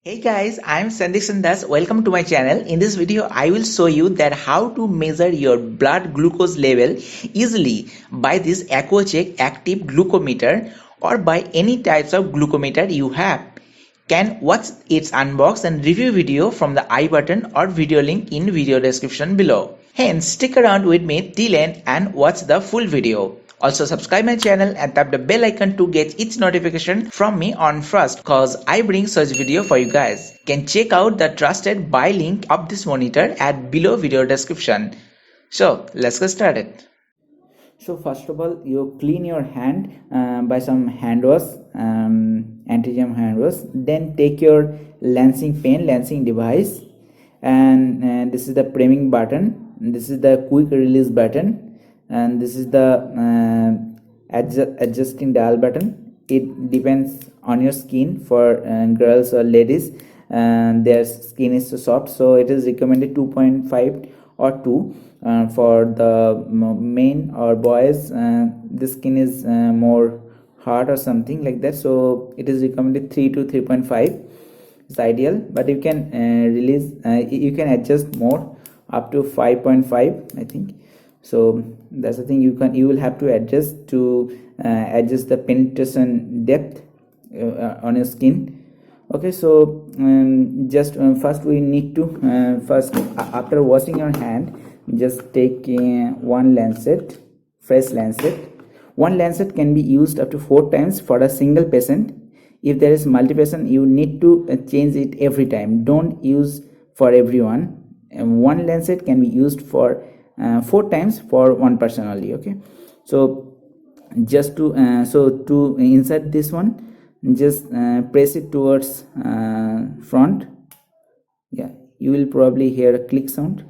Hey guys, I'm Sandeep Sandas. Welcome to my channel. In this video, I will show you that how to measure your blood glucose level easily by this Accu Chek active glucometer or by any types of glucometer you have. Can watch its unbox and review video from the I button or video link in video description below. Hence, stick around with me till end and watch the full video. Also subscribe my channel and tap the bell icon to get each notification from me on first cause I bring such video for you guys. Can check out the trusted buy link of this monitor at below video description. So let's get started. So first of all, you clean your hand by some hand wash, anti-germ hand wash. Then take your lancing pen, lancing device, and this is the priming button. This is the quick release button, and this is the adjusting dial button. It depends on your skin. For girls or ladies, their skin is so soft, so it is recommended 2.5 or 2. For the men or boys, the skin is more hard or something like that, so it is recommended 3 to 3.5 is ideal, but you can release you can adjust more up to 5.5 I think. So that's the thing, you will have to adjust to adjust the penetration depth on your skin. Okay, so just first we need to first after washing your hand, just take one lancet, fresh lancet. One lancet can be used up to 4 times for a single patient. If there is multi-patient, you need to change it every time. Don't use for everyone. And one lancet can be used for 4 times for one person only. Okay, so just to to insert this one, just press it towards front. Yeah, you will probably hear a click sound.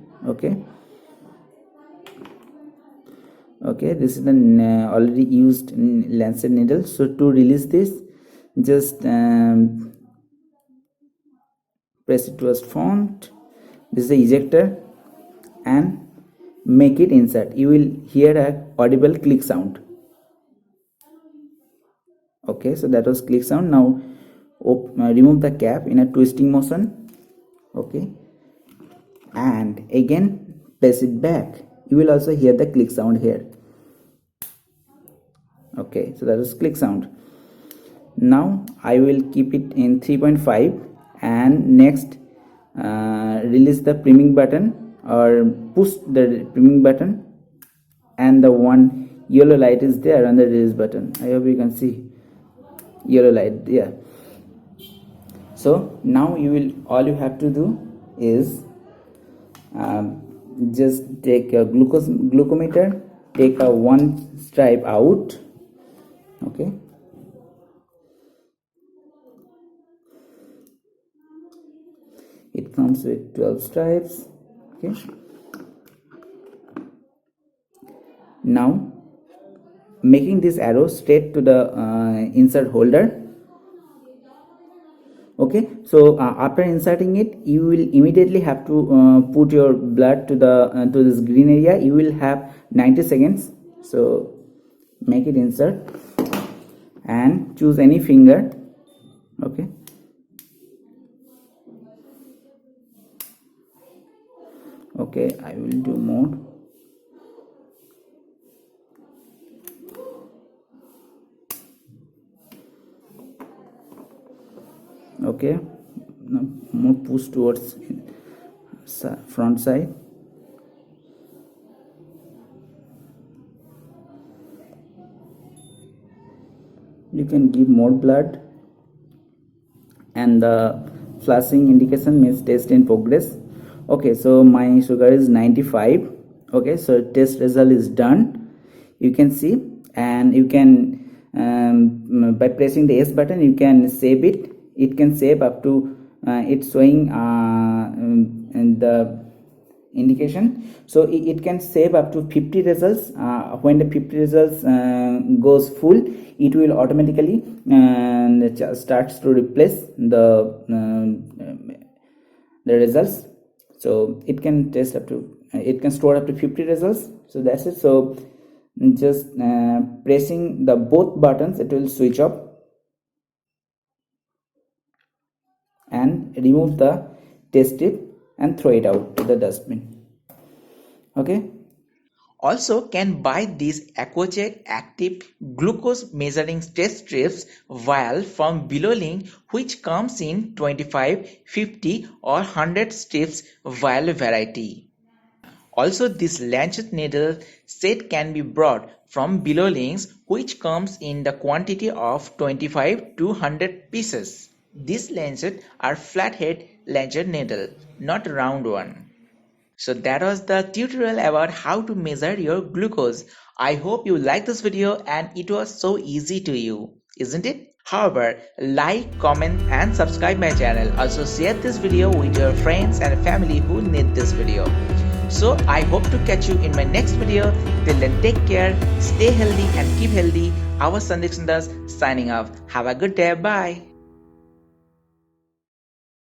Okay, this is an already used lancet needle. So to release this, just press it towards front. This is the ejector, and make it insert. You will hear a audible click sound. Okay, so that was click sound. Now remove the cap in a twisting motion. Okay, and again press it back. You will also hear the click sound here. Okay, so that is click sound. Now I will keep it in 3.5, and next release the priming button or push the priming button, and the one yellow light is there on the release button. I hope you can see yellow light. Yeah, so now all you have to do is just take a glucometer, take a one stripe out. Okay, it comes with 12 stripes. Okay, now making this arrow straight to the insert holder. Okay, so after inserting it, you will immediately have to put your blood to the to this green area. You will have 90 seconds. So make it insert and choose any finger. Okay, okay, I will do more. Okay, now more push towards front side. You can give more blood, and the flashing indication means test in progress. Okay, so my sugar is 95. Okay, so test result is done. You can see, and you can by pressing the S button, you can save it. It can save up to it's showing the indication, so it can save up to 50 results. When the 50 results goes full, it will automatically starts to replace the results. So it can test up to it can store up to 50 results. So that's it. So just pressing the both buttons, it will switch off and remove the test strip and throw it out to the dustbin. Okay. Also can buy these Accu Chek active glucose measuring test strips vial from below link, which comes in 25, 50 or 100 strips vial variety. Also, this lancet needle set can be bought from below links, which comes in the quantity of 25 to 100 pieces. These lancet are flathead lancet needle, not round one. So that was the tutorial about how to measure your glucose. I hope you liked this video and it was so easy to you, isn't it? However, like, comment and subscribe my channel. Also share this video with your friends and family who need this video. So I hope to catch you in my next video. Till then, take care, stay healthy and keep healthy. Our Sandeep Sundars signing off. Have a good day. Bye.